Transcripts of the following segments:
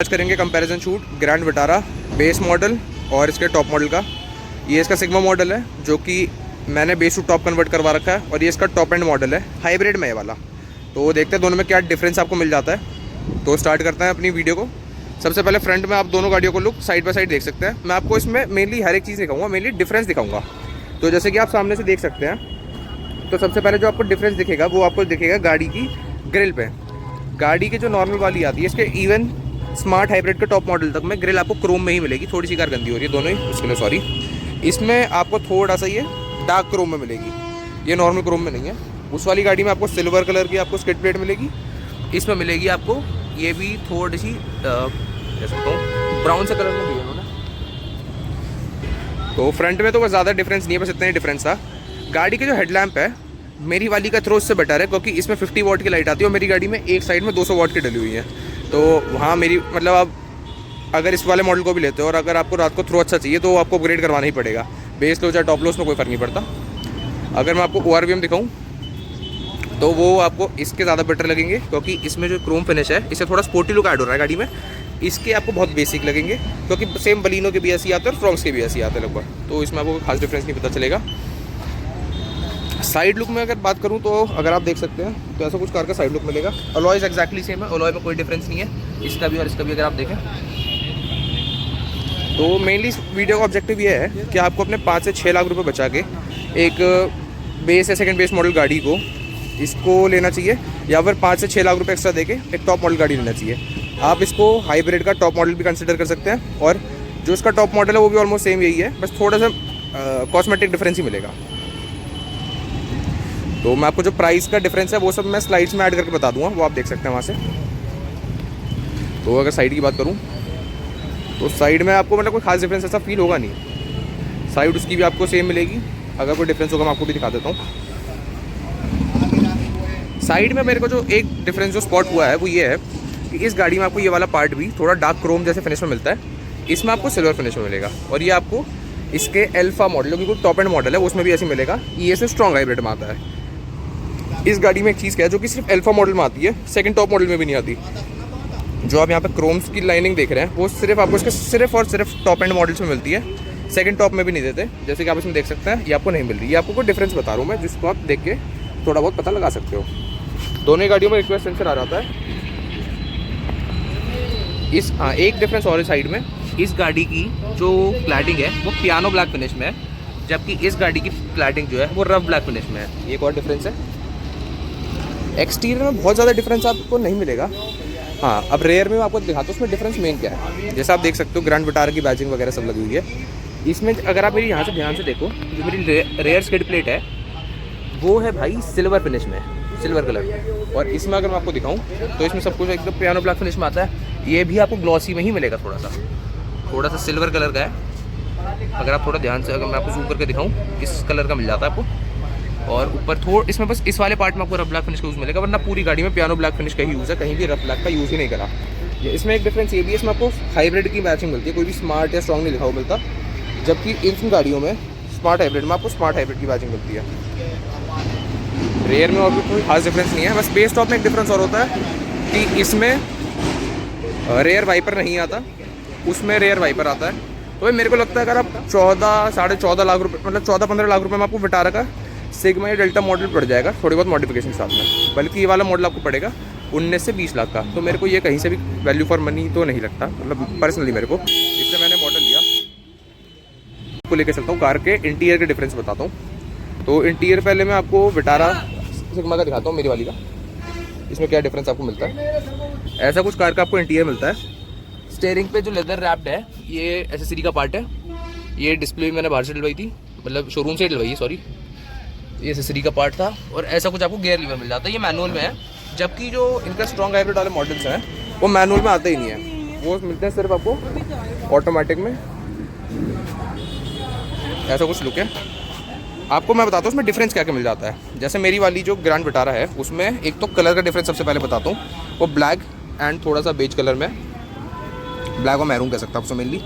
आज करेंगे comparison shoot grand Vitara base model और इसके टॉप मॉडल का। ये इसका सिग्मा मॉडल है जो कि मैंने बेस टू टॉप कन्वर्ट करवा रखा है, और ये इसका टॉप एंड मॉडल है हाइब्रिड में ये वाला। तो देखते हैं दोनों में क्या डिफरेंस आपको मिल जाता है। तो स्टार्ट करते हैं अपनी वीडियो को। सबसे पहले फ्रंट में आप दोनों गाड़ियों को लुक साइड बाय साइड देख सकते हैं। मैं आपको इसमें मेनली हर एक चीज़ दिखाऊंगा, मेनली डिफरेंस दिखाऊंगा। तो जैसे कि आप सामने से देख सकते हैं, तो सबसे पहले जो आपको डिफरेंस दिखेगा वो आपको दिखेगा गाड़ी की ग्रिल पे। गाड़ी की जो नॉर्मल वाली आती है, इसके इवन स्मार्ट हाइब्रिड के टॉप मॉडल तक में ग्रिल आपको क्रोम में ही मिलेगी। थोड़ी सी कार गंदी हो रही है दोनों ही, उसके लिए सॉरी। इसमें आपको थोड़ा सा ये डार्क क्रोम में मिलेगी, ये नॉर्मल क्रोम में नहीं है। उस वाली गाड़ी में आपको सिल्वर कलर की आपको स्किड प्लेट मिलेगी। इसमें मिलेगी आपको ये भी थोड़ी सी ब्राउन से कलर में दी है उन्होंने। तो फ्रंट में तो कोई ज़्यादा डिफरेंस नहीं है, बस इतना ही डिफरेंस था। गाड़ी के जो हेडलैम्प है मेरी वाली का थ्रो इससे बेटर है, क्योंकि इसमें 50 वाट की लाइट आती है और मेरी गाड़ी में एक साइड में 200 वाट की डली हुई है। तो वहाँ मेरी मतलब आप अगर इस वाले मॉडल को भी लेते हो और अगर आपको रात को थ्रो अच्छा चाहिए तो आपको अपग्रेड करवाना ही पड़ेगा। बेस लो चाहे टॉप लो, उसमें कोई फ़र्क नहीं पड़ता। अगर मैं आपको ORVM दिखाऊँ तो वो आपको इसके ज़्यादा बेटर लगेंगे, क्योंकि इसमें जो क्रोम फिनिश है इससे थोड़ा स्पोर्टी लुक ऐड हो रहा है गाड़ी में। इसके आपको बहुत बेसिक लगेंगे, क्योंकि सेम बलिनो के भी ऐसे आते हैं और फ्रॉन्क्स के भी ऐसे आते हैं लगभग। तो इसमें आपको खास डिफरेंस नहीं पता चलेगा। साइड लुक में अगर बात करूं तो अगर आप देख सकते हैं तो ऐसा कुछ कार का साइड लुक मिलेगा। अलॉयज एक्जैक्टली सेम है, अलॉय में कोई डिफरेंस नहीं है इसका भी और इसका भी अगर आप देखें। तो मेनली इस वीडियो का ऑब्जेक्टिव ये है कि आपको अपने 5 से 6 लाख रुपए बचा के एक बेस या सेकंड बेस मॉडल गाड़ी को इसको लेना चाहिए, या फिर 5 से 6 लाख रुपए एक्स्ट्रा देके एक टॉप मॉडल गाड़ी लेना चाहिए। आप इसको हाइब्रिड का टॉप मॉडल भी कंसिडर कर सकते हैं, और जो इसका टॉप मॉडल है वो भी ऑलमोस्ट सेम यही है, बस थोड़ा सा कॉस्मेटिक डिफरेंस ही मिलेगा। तो मैं आपको जो प्राइस का डिफरेंस है वो सब मैं स्लाइड्स में ऐड करके बता दूंगा, वो आप देख सकते हैं वहाँ से। तो अगर साइड की बात करूँ तो साइड में आपको मतलब कोई खास डिफरेंस ऐसा फील होगा नहीं। साइड उसकी भी आपको सेम मिलेगी। अगर कोई डिफरेंस होगा मैं आपको भी दिखा देता हूँ। साइड में मेरे को जो एक डिफरेंस जो स्पॉट हुआ है वो ये है कि इस गाड़ी में आपको ये वाला पार्ट भी थोड़ा डार्क क्रोम जैसे फिनिश में मिलता है, इसमें आपको सिल्वर फिनिश में मिलेगा। और ये आपको इसके अल्फा मॉडल, जो कि टॉप एंड मॉडल है, उसमें भी ऐसे मिलेगा। ये से स्ट्रॉन्ग हाइब्रिड में आता है। इस गाड़ी में एक चीज़ क्या है जो कि सिर्फ अल्फा मॉडल में आती है, सेकंड टॉप मॉडल में भी नहीं आती। जो आप यहाँ पे क्रोम्स की लाइनिंग देख रहे हैं वो सिर्फ आपको इसके सिर्फ और सिर्फ टॉप एंड मॉडल्स में मिलती है, सेकंड टॉप में भी नहीं देते। जैसे कि आप इसमें देख सकते हैं ये आपको नहीं मिल रही। ये आपको कोई डिफरेंस बता रहा हूँ मैं, जिसको आप देख के थोड़ा बहुत पता लगा सकते हो। दोनों ही गाड़ियों में रिक्वेस्ट सेंसर आ जाता है। इस एक डिफरेंस और साइड में, इस गाड़ी की जो क्लैडिंग है वो पियानो ब्लैक फिनिश में है, जबकि इस गाड़ी की क्लैडिंग जो है वो रफ ब्लैक फिनिश में है। ये एक और डिफरेंस है। एक्सटीरियर में बहुत ज़्यादा डिफरेंस आपको नहीं मिलेगा। हाँ, अब रेयर में आपको दिखाता हूँ उसमें डिफरेंस मेन क्या है। जैसे आप देख सकते हो ग्रैंड विटारा की बैजिंग वगैरह सब लगी हुई है। इसमें अगर आप मेरी यहाँ से ध्यान से देखो, जो मेरी रेयर स्किड प्लेट है वो है भाई सिल्वर फिनिश में, सिल्वर कलर। और इसमें अगर मैं आपको दिखाऊँ तो इसमें सब कुछ एकदम पियानो ब्लैक फिनिश में आता है। ये भी आपको ग्लॉसी में ही मिलेगा, थोड़ा सा सिल्वर कलर का है। अगर आप थोड़ा ध्यान से, अगर मैं आपको जूम करके दिखाऊँ, इस कलर का मिल जाता है आपको। और ऊपर थोड़ा इसमें बस इस वाले पार्ट में आपको रफ ब्लैक फिनिश का यूज़ मिलेगा, वरना पूरी गाड़ी में पियानो ब्लैक फिनिश का ही यूज़ है, कहीं भी रफ ब्लैक का यूज़ ही नहीं करा। इसमें एक डिफरेंस ये भी है, इसमें आपको हाइब्रिड की मैचिंग मिलती है, कोई भी स्मार्ट या स्ट्रॉन्ग नहीं लिखा हुआ मिलता। जबकि इन गाड़ियों में स्मार्ट हाइब्रिड में आपको स्मार्ट हाइब्रिड की मैचिंग मिलती है। रेयर में और भी कोई खास डिफरेंस नहीं है। बस बेस टॉप में एक डिफरेंस और होता है कि इसमें रेयर वाइपर नहीं आता, उसमें रेयर वाइपर आता है। तो भाई मेरे को लगता है अगर आप 14 साढ़े 14 लाख रुपये, मतलब 14-15 लाख रुपये में आपको विटारा का सिग्मा या डेल्टा मॉडल पड़ जाएगा, थोड़ी बहुत मॉडिफिकेशन के साथ में। बल्कि ये वाला मॉडल आपको पड़ेगा 19 से 20 लाख का। तो मेरे को ये कहीं से भी वैल्यू फॉर मनी तो नहीं लगता, मतलब पर्सनली मेरे को। इसलिए मैंने मॉडल लिया। आपको लेकर चलता हूँ कार के इंटीरियर के डिफरेंस बताता हूँ। तो इंटीरियर पहले मैं आपको विटारा सिग्मा का दिखाता हूँ, मेरी वाली का। इसमें क्या डिफरेंस आपको मिलता है। ऐसा कुछ कार का आपको इंटीरियर मिलता है। स्टीयरिंग पे जो लेदर रैप्ड है ये एसेसरी का पार्ट है। ये डिस्प्ले मैंने बाहर से डलवाई थी, मतलब शोरूम से डलवाई है, सॉरी। ये एसेसरी का पार्ट था। और ऐसा कुछ आपको गियर लीवर मिल जाता है, ये मैनुअल में है। जबकि जो इनका स्ट्रॉन्ग हाइब्रिड वाले मॉडल्स हैं वो मैनुअल में आते ही नहीं है, वो मिलते हैं सिर्फ आपको ऑटोमेटिक में। ऐसा कुछ लुक है। आपको मैं बताता हूँ उसमें डिफरेंस क्या क्या मिल जाता है। जैसे मेरी वाली जो ग्रैंड विटारा है उसमें एक तो कलर का डिफरेंस सबसे पहले बताता हूँ, वो ब्लैक एंड थोड़ा सा बेज कलर में, ब्लैक और मैरून कह सकता हूँ। मेनली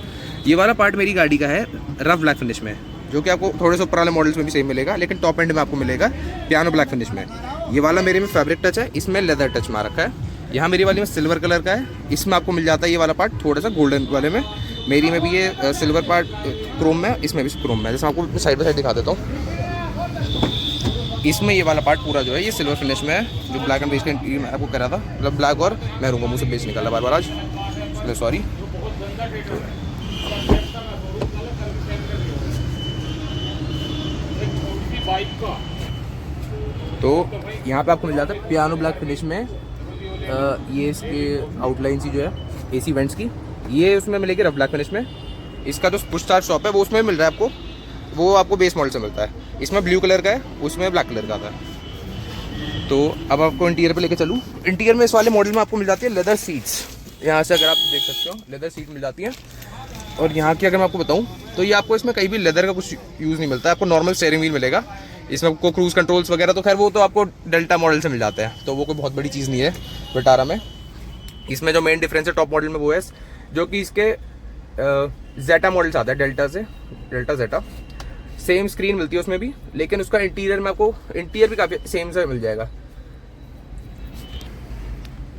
ये वाला पार्ट मेरी गाड़ी का है रफ ब्लैक फिनिश में, जो कि आपको थोड़े से ऊपर वाले मॉडल्स में भी सेम मिलेगा, लेकिन टॉप एंड में आपको मिलेगा पियानो ब्लैक फिनिश में। ये वाला मेरे में फैब्रिक टच है, इसमें लेदर टच मार रखा है। यहाँ मेरी वाली में सिल्वर कलर का है, इसमें आपको मिल जाता है ये वाला पार्ट थोड़ा सा गोल्डन वाले में। मेरी में भी ये सिल्वर पार्ट क्रोम में है, इसमें भी क्रोम में है। जैसे आपको साइड बाई साइड दिखा देता हूँ, इसमें ये वाला पार्ट पूरा जो है ये सिल्वर फिनिश में है, जो ब्लैक एंड बेस का मैं आपको कह रहा था, मतलब ब्लैक और मैरून का मुँह से बेस निकाला बार बार आज, इसलिए सॉरी। तो यहाँ पे आपको मिल जाता है पियानो ब्लैक फिनिश में। ये इसके आउटलाइन सी जो है AC वेंट्स की, ये उसमें मिलेगी रफ ब्लैक फिनिश में। इसका जो पुश स्टार्ट शॉप है वो उसमें मिल रहा है आपको, वो आपको बेस मॉडल से मिलता है। इसमें ब्लू कलर का है, उसमें ब्लैक कलर का आता है। तो अब आपको इंटीरियर पे लेके चलूँ। इंटीरियर में इस वाले मॉडल में आपको मिल जाती है लेदर सीट्स, यहाँ से अगर आप देख सकते हो लेदर सीट मिल जाती है। और यहाँ की अगर मैं आपको बताऊँ तो ये आपको इसमें कहीं भी लेदर का कुछ यूज़ नहीं मिलता है, आपको नॉर्मल स्टीयरिंग व्हील मिलेगा। इसमें आपको क्रूज़ कंट्रोल्स वगैरह तो खैर वो तो आपको डेल्टा मॉडल से मिल जाते हैं, तो वो कोई बहुत बड़ी चीज़ नहीं है विटारा में। इसमें जो मेन डिफरेंस है टॉप मॉडल में वो है जो कि इसके जेटा मॉडल से आता है, डेल्टा से, डेल्टा जेटा। सेम स्क्रीन मिलती है उसमें भी, लेकिन उसका इंटीरियर में आपको इंटीरियर भी काफ़ी सेम से मिल जाएगा।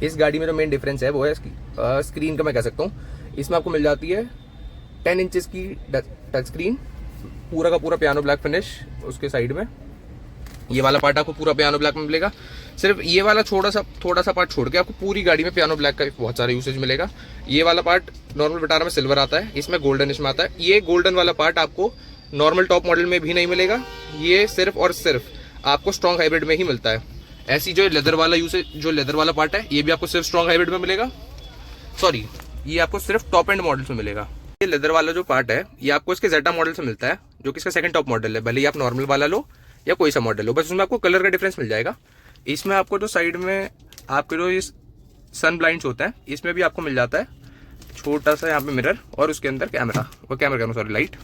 इस गाड़ी में जो मेन डिफरेंस है वो है स्क्रीन का, मैं कह सकता हूँ। इसमें आपको मिल जाती है 10 इंचेस की टच स्क्रीन, पूरा का पूरा पियानो ब्लैक फिनिश। उसके साइड में ये वाला पार्ट आपको पूरा पियानो ब्लैक में मिलेगा। सिर्फ ये वाला थोड़ा सा पार्ट छोड़ के आपको पूरी गाड़ी में पियानो ब्लैक का बहुत सारा यूसेज मिलेगा। ये वाला पार्ट नॉर्मल विटारा में सिल्वर आता है, इसमें गोल्डन इसमें आता है। ये गोल्डन वाला पार्ट आपको नॉर्मल टॉप मॉडल में भी नहीं मिलेगा, ये सिर्फ और सिर्फ आपको स्ट्रॉन्ग हाइब्रिड में ही मिलता है। ऐसी जो लेदर वाला यूसेज, जो लेदर वाला पार्ट है, ये भी आपको सिर्फ स्ट्रॉन्ग हाइब्रिड में मिलेगा। सॉरी, ये आपको सिर्फ टॉप एंड मॉडल्स में मिलेगा। ये लेदर वाला जो पार्ट है ये आपको इसके जेटा मॉडल से मिलता है, जो कि इसका सेकंड टॉप मॉडल है। भले ही आप नॉर्मल वाला लो या कोई सा मॉडल हो, बस उसमें आपको कलर का डिफरेंस मिल जाएगा। इसमें आपको जो साइड में आपके जो इस सन ब्लाइंड्स होता है, इसमें भी आपको मिल जाता है छोटा सा यहाँ पे मिरर, और उसके अंदर कैमरा, वो camera sorry light.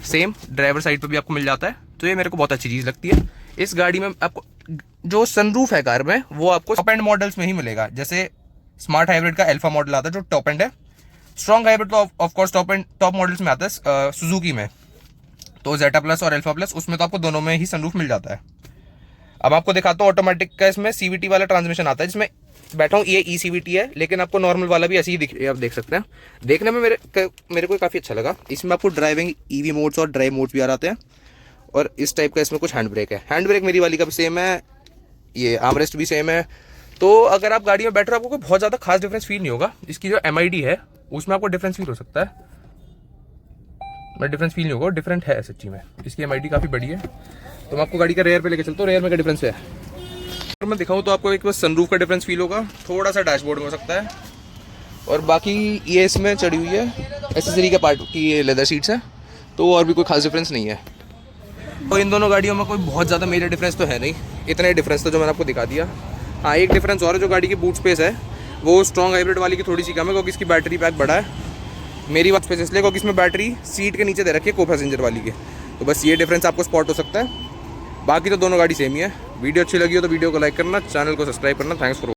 Same driver side पे भी आपको मिल जाता है, तो ये मेरे को बहुत अच्छी चीज़ लगती है। इस गाड़ी में आपको जो सनरूफ है कार में वो आपको टॉप एंड मॉडल्स में ही मिलेगा। जैसे स्मार्ट हाइब्रिड का अल्फा मॉडल आता है जो टॉप एंड है, स्ट्रॉन्ग हाइब्रिड तो ऑफ कोर्स टॉप मॉडल्स में आता है सुजुकी में, तो जेटा प्लस और अल्फा प्लस उसमें तो आपको दोनों में ही सनरूफ मिल जाता है। अब आपको दिखाता हूँ ऑटोमेटिक का, इसमें CVT वाला ट्रांसमिशन आता है, जिसमें बैठा हूँ ये ECVT है, लेकिन आपको नॉर्मल वाला भी ऐसे ही आप देख सकते हैं। देखने में मेरे को काफ़ी अच्छा लगा। इसमें आपको ड्राइविंग EV मोड्स और ड्राइव मोड्स भी आ जाते हैं, और इस टाइप का इसमें कुछ हैंड ब्रेक है। हैंड ब्रेक मेरी वाली का भी सेम है, ये आर्मरेस्ट भी सेम है। तो अगर आप गाड़ी में बैठ रहे हो आपको कोई बहुत ज़्यादा खास डिफरेंस फील नहीं होगा। इसकी जो MID है उसमें आपको डिफरेंस फील हो सकता है, बट डिफरेंस फील नहीं होगा, डिफरेंट है सच्ची में। इसकी MID काफ़ी बड़ी है। तो मैं आपको गाड़ी का रेयर पे लेके चलता हूँ, रेयर में क्या डिफरेंस है। अगर मैं दिखाऊँ तो आपको एक बस सनरूफ का डिफरेंस फील होगा, थोड़ा सा डैशबोर्ड में हो सकता है, और बाकी ये इसमें चढ़ी हुई है एसेसरी के पार्ट की ये लेदर सीट्स है, तो और भी कोई खास डिफरेंस नहीं है। और इन दोनों गाड़ियों में कोई बहुत ज़्यादा मेजर डिफरेंस तो है नहीं, इतने डिफरेंस तो जो मैंने आपको दिखा दिया। हाँ, एक डिफरेंस और है, जो गाड़ी की बूट स्पेस है वो स्ट्रॉन्ग हाइब्रिड वाली की थोड़ी सी कम है, क्योंकि इसकी बैटरी पैक बड़ा है। मेरी बात स्पेस इसलिए क्योंकि इसमें बैटरी सीट के नीचे दे रखी है को पैसेंजर वाली के, तो बस ये डिफरेंस आपको स्पॉट हो सकता है। बाकी तो दोनों गाड़ी सेम ही है। वीडियो अच्छी लगी हो तो वीडियो को लाइक करना, चैनल को सब्सक्राइब करना। Thanks for